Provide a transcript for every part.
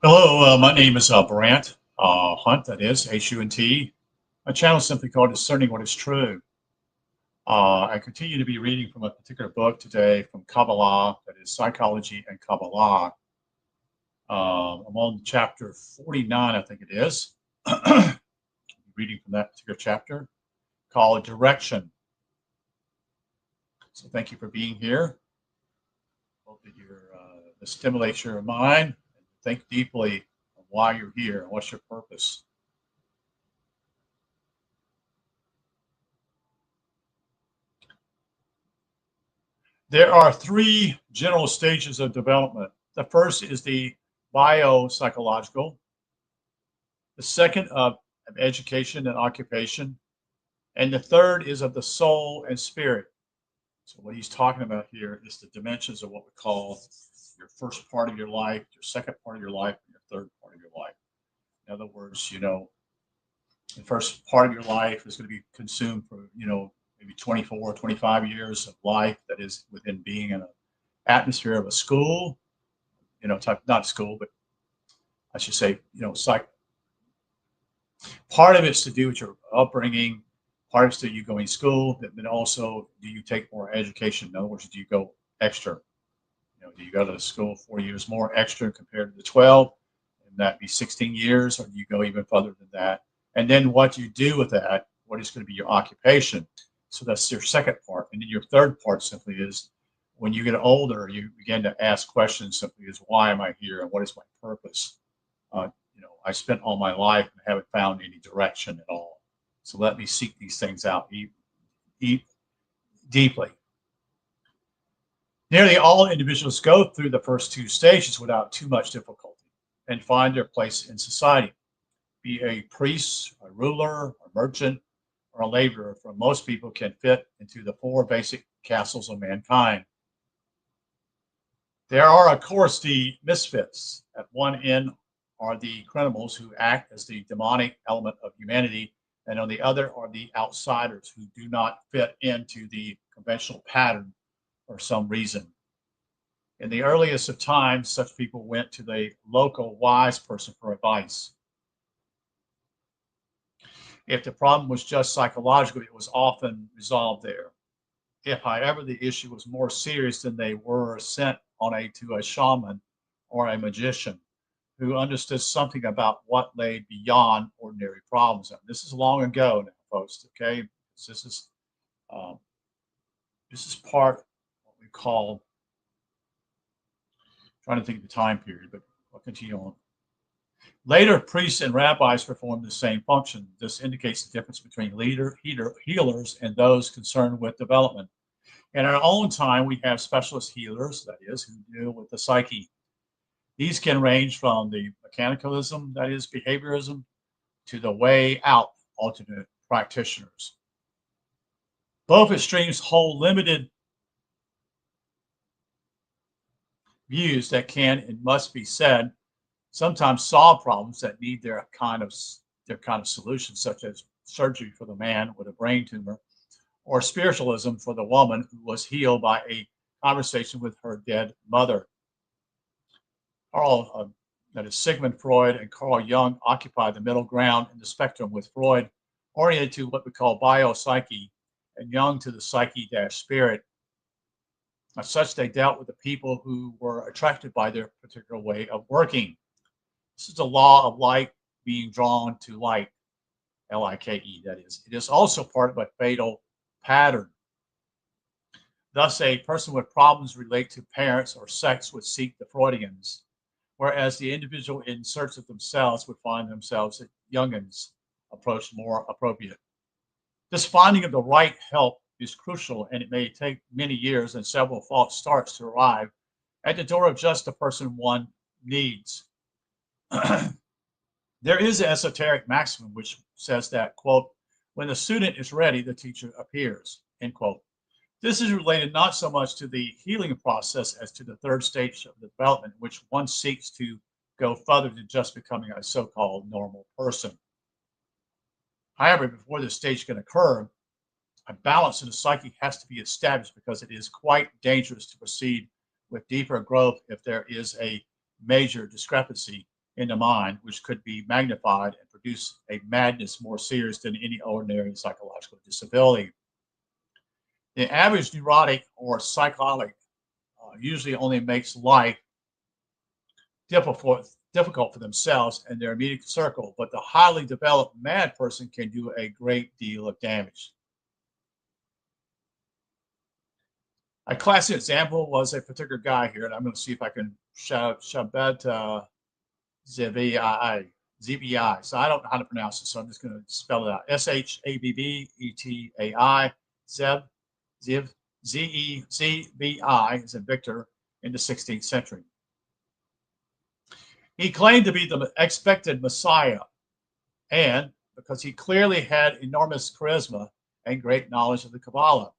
Hello, my name is Brant Hunt, that is Hunt. My channel is simply called Discerning What is True. I continue to be reading from a particular book today from Kabbalah, that is Psychology and Kabbalah. I'm on chapter 49, I think it is. Reading from that particular chapter called Direction. So thank you for being here. Hope that this stimulates your mind and think deeply on why you're here and what's your purpose. There are three general stages of development. The first is the biopsychological, the second of education and occupation, and the third is of the soul and spirit. So what he's talking about here is the dimensions of what we call your first part of your life, your second part of your life, and your third part of your life. In other words, the first part of your life is going to be consumed for, maybe 24, 25 years of life that is within being in an atmosphere of a school, type, not school, but I should say, part of it's to do with your upbringing, part of it's to you going to school, but then also do you take more education? In other words, do you go extra? Do you go to school 4 years more extra compared to the 12? And that be 16 years, or do you go even further than that? And then what you do with that, what is going to be your occupation? So that's your second part. And then your third part simply is when you get older, you begin to ask questions simply is why am I here and what is my purpose? I spent all my life and haven't found any direction at all. So let me seek these things out deeply. Nearly all individuals go through the first two stages without too much difficulty and find their place in society. Be a priest, a ruler, a merchant, or a laborer, for most people can fit into the four basic castles of mankind. There are, of course, the misfits. At one end are the criminals who act as the demonic element of humanity, and on the other are the outsiders who do not fit into the conventional pattern for some reason. In the earliest of times, such people went to the local wise person for advice. If the problem was just psychological, it was often resolved there. If, however, the issue was more serious, then they were sent to a shaman or a magician who understood something about what lay beyond ordinary problems. And this is long ago now, folks. Okay, this is um, this is part of what we call, trying to think of the time period, but I'll continue on. Later, priests and rabbis performed the same function. This indicates the difference between healers and those concerned with development. In our own time, we have specialist healers, that is, who deal with the psyche. These can range from the mechanicalism, that is, behaviorism, to the way out alternate practitioners. Both extremes hold limited views that can and must be said sometimes solve problems that need their kind of solution, such as surgery for the man with a brain tumor, or spiritualism for the woman who was healed by a conversation with her dead mother. That is Sigmund Freud and Carl Jung occupied the middle ground in the spectrum, with Freud oriented to what we call biopsyche and Jung to the psyche-spirit. As such, they dealt with the people who were attracted by their particular way of working. This is the law of light being drawn to light, Like, that is. It is also part of a fatal pattern. Thus, a person with problems relate to parents or sex would seek the Freudians, whereas the individual in search of themselves would find themselves at Jung's approach more appropriate. This finding of the right help is crucial, and it may take many years and several false starts to arrive at the door of just the person one needs. There is an esoteric maxim which says that, quote, when the student is ready, the teacher appears, end quote. This is related not so much to the healing process as to the third stage of the development, in which one seeks to go further than just becoming a so-called normal person. However, before this stage can occur, a balance in the psyche has to be established, because it is quite dangerous to proceed with deeper growth if there is a major discrepancy in the mind, which could be magnified and produce a madness more serious than any ordinary psychological disability. The average neurotic or psychotic usually only makes life difficult for themselves and their immediate circle, but the highly developed mad person can do a great deal of damage. A classic example was a particular guy here, and I'm going to see if I can Shabbat ZBI. So I don't know how to pronounce it, so I'm just going to spell it out. Shabbetai, Zev, Ziv, Zezbi is a Victor in the 16th century. He claimed to be the expected Messiah, and because he clearly had enormous charisma and great knowledge of the Kabbalah.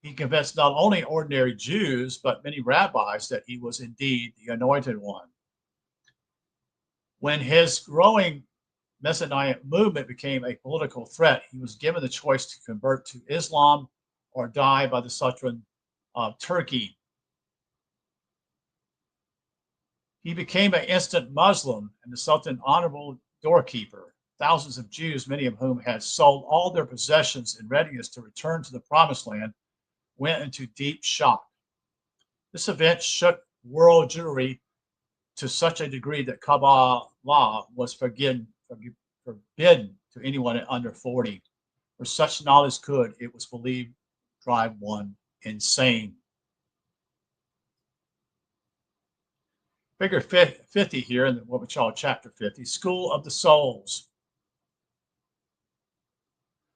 He convinced not only ordinary Jews, but many rabbis that he was indeed the anointed one. When his growing Messianic movement became a political threat, he was given the choice to convert to Islam or die by the Sultan of Turkey. He became an instant Muslim and the Sultan honorable doorkeeper. Thousands of Jews, many of whom had sold all their possessions in readiness to return to the Promised Land, went into deep shock. This event shook world Jewry to such a degree that Kabbalah was forbidden to anyone under 40. For such knowledge could, it was believed, drive one insane. Figure 50 here in what we call chapter 50, School of the Souls.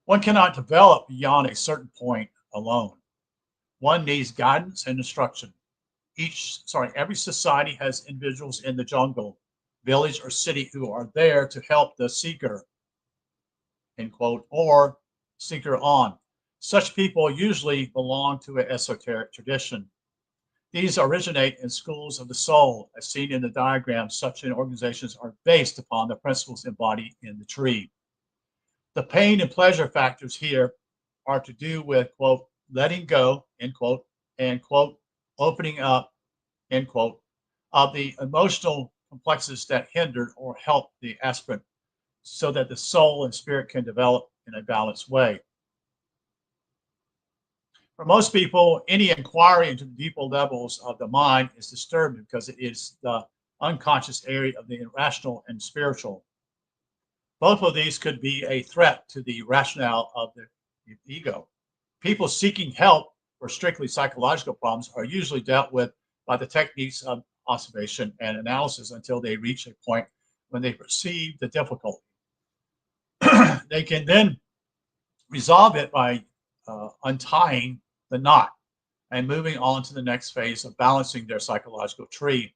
One cannot develop beyond a certain point alone. One needs guidance and instruction. Every society has individuals in the jungle, village, or city who are there to help the seeker, end quote, or seeker on. Such people usually belong to an esoteric tradition. These originate in schools of the soul. As seen in the diagram, such organizations are based upon the principles embodied in the tree. The pain and pleasure factors here are to do with, quote, letting go, end quote, and, quote, opening up, end quote, of the emotional complexes that hindered or helped the aspirant so that the soul and spirit can develop in a balanced way. For most people, any inquiry into the deeper levels of the mind is disturbed because it is the unconscious area of the irrational and spiritual. Both of these could be a threat to the rationale of the ego. People seeking help for strictly psychological problems are usually dealt with by the techniques of observation and analysis until they reach a point when they perceive the difficulty. They can then resolve it by untying the knot and moving on to the next phase of balancing their psychological tree.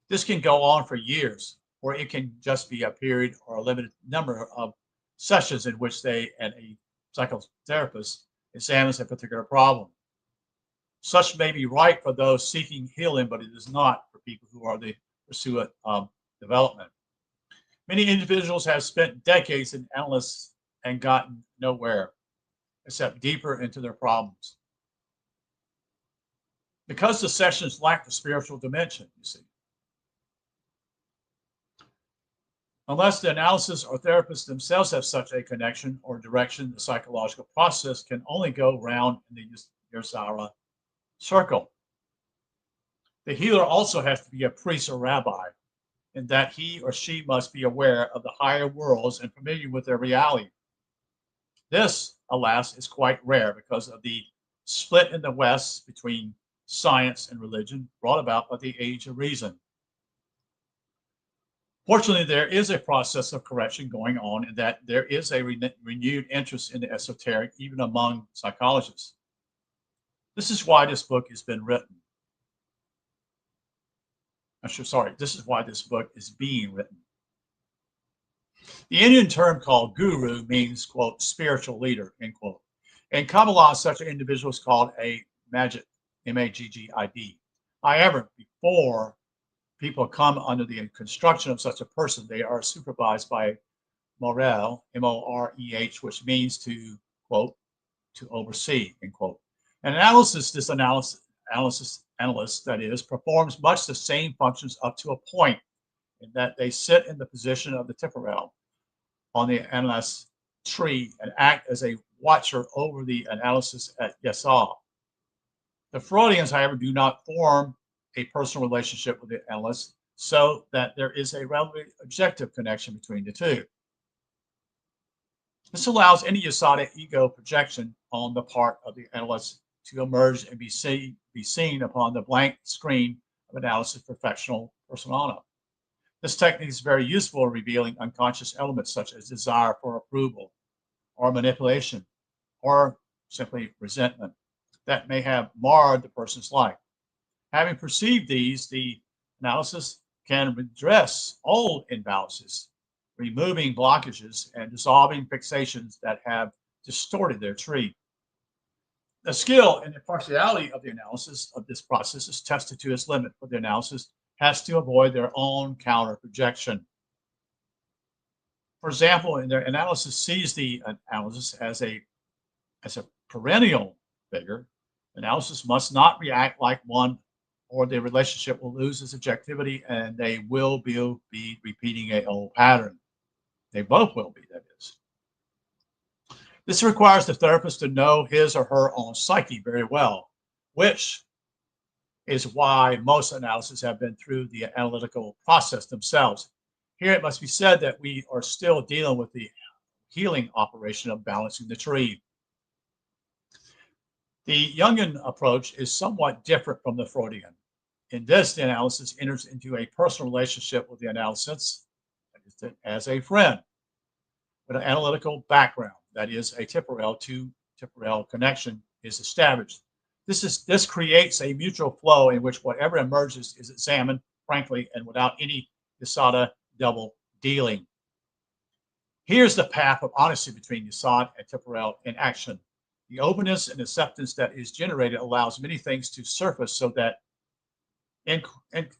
This can go on for years, or it can just be a period or a limited number of sessions in which they and a psychotherapist examines a particular problem. Such may be right for those seeking healing, but it is not for people who are the pursuit of development. Many individuals have spent decades in analysis and gotten nowhere except deeper into their problems. Because the sessions lack the spiritual dimension, you see. Unless the analysis or therapists themselves have such a connection or direction, the psychological process can only go round in the Yerzara circle. The healer also has to be a priest or rabbi, in that he or she must be aware of the higher worlds and familiar with their reality. This, alas, is quite rare because of the split in the West between science and religion brought about by the age of reason. Fortunately, there is a process of correction going on in that there is a renewed interest in the esoteric, even among psychologists. This is why this book has been written. This is why this book is being written. The Indian term called guru means, quote, spiritual leader, end quote. In Kabbalah, such an individual is called a Maggid, M-A-G-G-I-D. However, before people come under the construction of such a person, they are supervised by Morel, M-O-R-E-H, which means to, quote, to oversee, end quote. An analyst, that is, performs much the same functions up to a point, that they sit in the position of the temporal on the analysis tree and act as a watcher over the analysis at Yesod. The Freudians, however, do not form a personal relationship with the analyst, so that there is a relatively objective connection between the two. This allows any Yesodic ego projection on the part of the analyst to emerge and be seen upon the blank screen of analysis perfectional persona. This technique is very useful in revealing unconscious elements such as desire for approval, or manipulation, or simply resentment that may have marred the person's life. Having perceived these, the analysis can redress old imbalances, removing blockages and dissolving fixations that have distorted their tree. The skill and impartiality of the analysis of this process is tested to its limit, for the analysis has to avoid their own counter projection. For example, in their analysis sees the analysis as a perennial figure, analysis must not react like one, or the relationship will lose its objectivity and they will be repeating an old pattern. They both will be, that is. This requires the therapist to know his or her own psyche very well, which is why most analyses have been through the analytical process themselves. Here it must be said that we are still dealing with the healing operation of balancing the tree. The Jungian approach is somewhat different from the Freudian. In this, the analysis enters into a personal relationship with the analysis as a friend with an analytical background. That is, a temporal to temporal connection is established. This creates a mutual flow in which whatever emerges is examined frankly and without any Yesod double dealing. Here's the path of honesty between Yesod and temporal in action. The openness and acceptance that is generated allows many things to surface, so that, in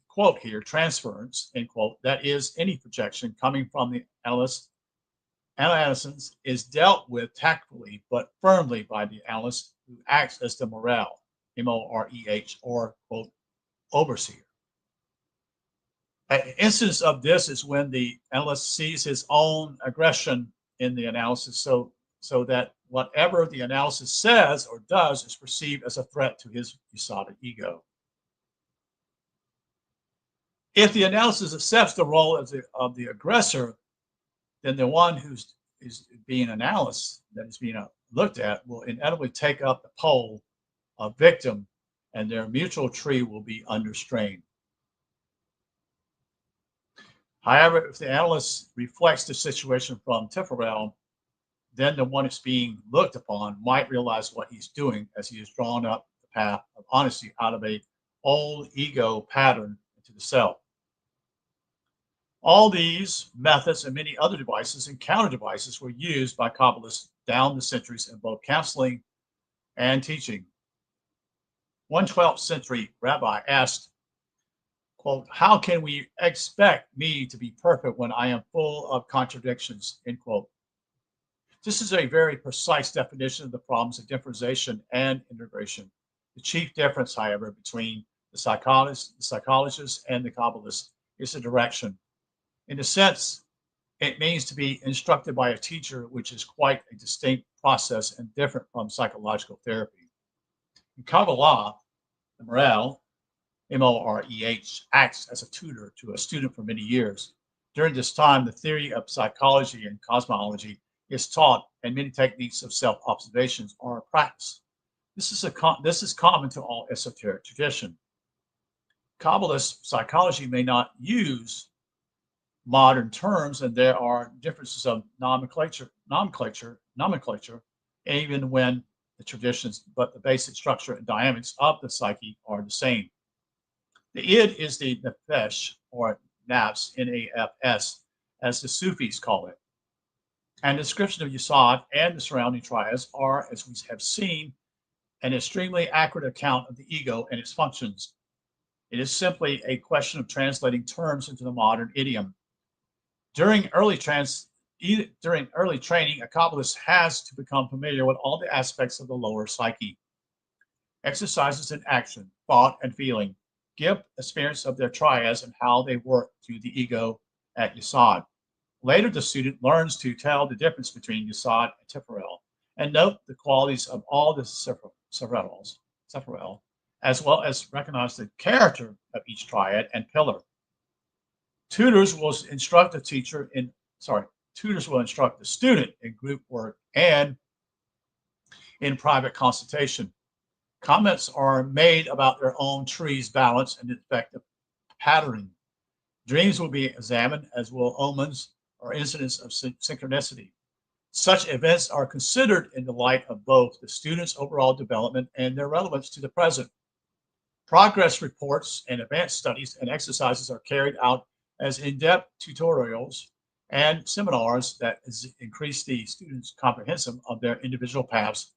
quote here, transference, end quote, that is, any projection coming from the analyst is dealt with tactfully but firmly by the analyst, who acts as the morale, M-O-R-E-H, or quote, overseer. An instance of this is when the analyst sees his own aggression in the analysis, so that whatever the analysis says or does is perceived as a threat to his Yesod ego. If the analysis accepts the role of the aggressor, then the one who's being analyzed, that is being looked at, will inevitably take up the pole of victim, and their mutual tree will be under strain. However, if the analyst reflects the situation from temporal, then the one that's being looked upon might realize what he's doing, as he has drawn up the path of honesty out of a old ego pattern into the self. All these methods and many other devices and counter devices were used by Kabbalists down the centuries in both counseling and teaching. One 12th century rabbi asked, quote, "How can we expect me to be perfect when I am full of contradictions?" End quote. This is a very precise definition of the problems of differentiation and integration. The chief difference, however, between the psychologists and the Kabbalists is the direction. In a sense, it means to be instructed by a teacher, which is quite a distinct process and different from psychological therapy. In Kabbalah, the morale, M-O-R-E-H, acts as a tutor to a student for many years. During this time, the theory of psychology and cosmology is taught, and many techniques of self-observations are practiced. This is common to all esoteric tradition. Kabbalist psychology may not use modern terms, and there are differences of nomenclature, even when the traditions, but the basic structure and dynamics of the psyche are the same. The id is the nefesh, or nafs, N-A-F-S, as the Sufis call it. And the description of Yesod and the surrounding triads are, as we have seen, an extremely accurate account of the ego and its functions. It is simply a question of translating terms into the modern idiom. During early training, a Kabbalist has to become familiar with all the aspects of the lower psyche. Exercises in action, thought, and feeling give experience of their triads and how they work through the ego at Yesod. Later, the student learns to tell the difference between Yesod and Tiferel and note the qualities of all the Sepharel, as well as recognize the character of each triad and pillar. Tutors will instruct the student in group work and in private consultation. Comments are made about their own tree's balance and the effect of patterning. Dreams will be examined, as will omens or incidents of synchronicity. Such events are considered in the light of both the student's overall development and their relevance to the present. Progress reports and advanced studies and exercises are carried out as in-depth tutorials and seminars that increase the student's comprehension of their individual paths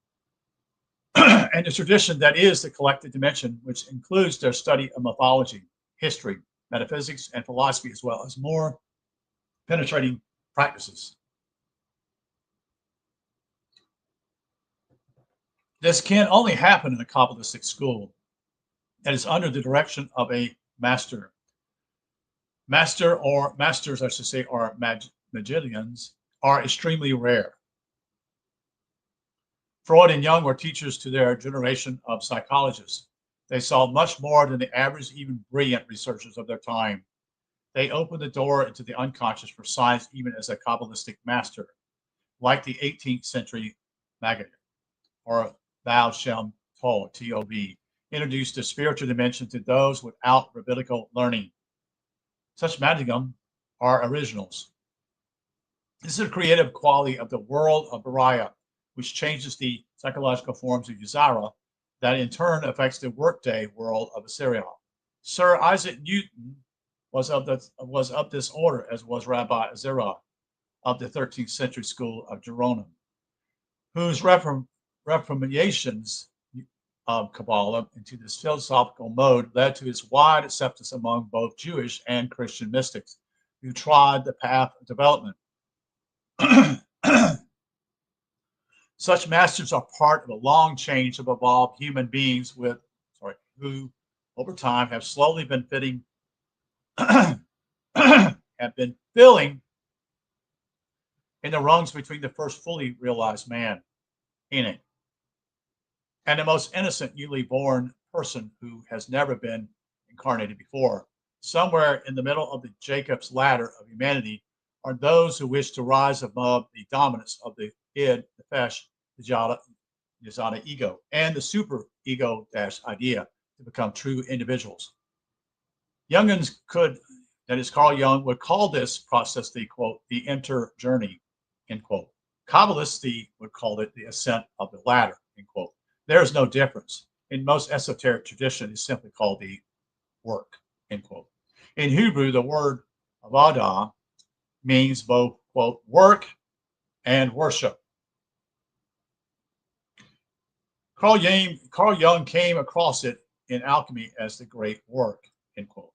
and the tradition that is the collective dimension, which includes their study of mythology, history, metaphysics, and philosophy, as well as more penetrating practices. This can only happen in a Kabbalistic school that is under the direction of a master. Masters, I should say, or magicians, are extremely rare. Freud and Jung were teachers to their generation of psychologists. They saw much more than the average, even brilliant researchers of their time. They opened the door into the unconscious for science, even as a Kabbalistic master, like the 18th century Maggid, or Thou Shem Tov, T-O-V, introduced the spiritual dimension to those without rabbinical learning. Such magicum are originals. This is a creative quality of the world of Bariah, which changes the psychological forms of Yuzara, that in turn affects the workday world of Assyria. Sir Isaac Newton was of this order, as was Rabbi Azira of the 13th century school of Jeronim, whose reformations of Kabbalah into this philosophical mode led to its wide acceptance among both Jewish and Christian mystics who trod the path of development. Such masters are part of a long chain of evolved human beings who over time have slowly been filling in the rungs between the first fully realized man, Enoch, and the most innocent newly born person who has never been incarnated before. Somewhere in the middle of the Jacob's ladder of humanity are those who wish to rise above the dominance of the id, the fesh, the jada ego, and the super ego idea to become true individuals. Jungians Carl Jung would call this process the quote, the enter journey, end quote. Kabbalists would call it the ascent of the ladder, end quote. There is no difference. In most esoteric tradition, it's simply called the work, end quote. In Hebrew, the word avodah means both, quote, work and worship. Carl Jung came across it in alchemy as the great work, end quote.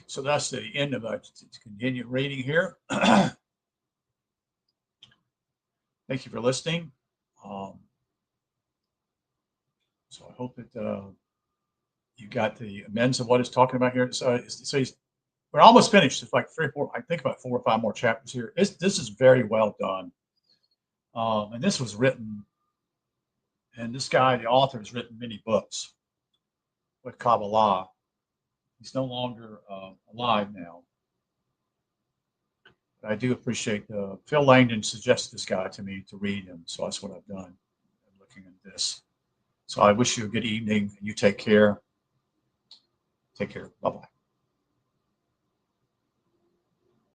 So that's the end of it. To continue reading here. Thank you for listening. So I hope that you got the amends of what it's talking about here. So we're almost finished. It's like 3 or 4, I think about 4 or 5 more chapters here. This is very well done. And this was written, and this guy, the author, has written many books with Kabbalah. He's no longer alive now. But I do appreciate Phil Langdon suggested this guy to me to read him. So that's what I've done. I'm looking at this. So I wish you a good evening. You take care. Take care. Bye-bye.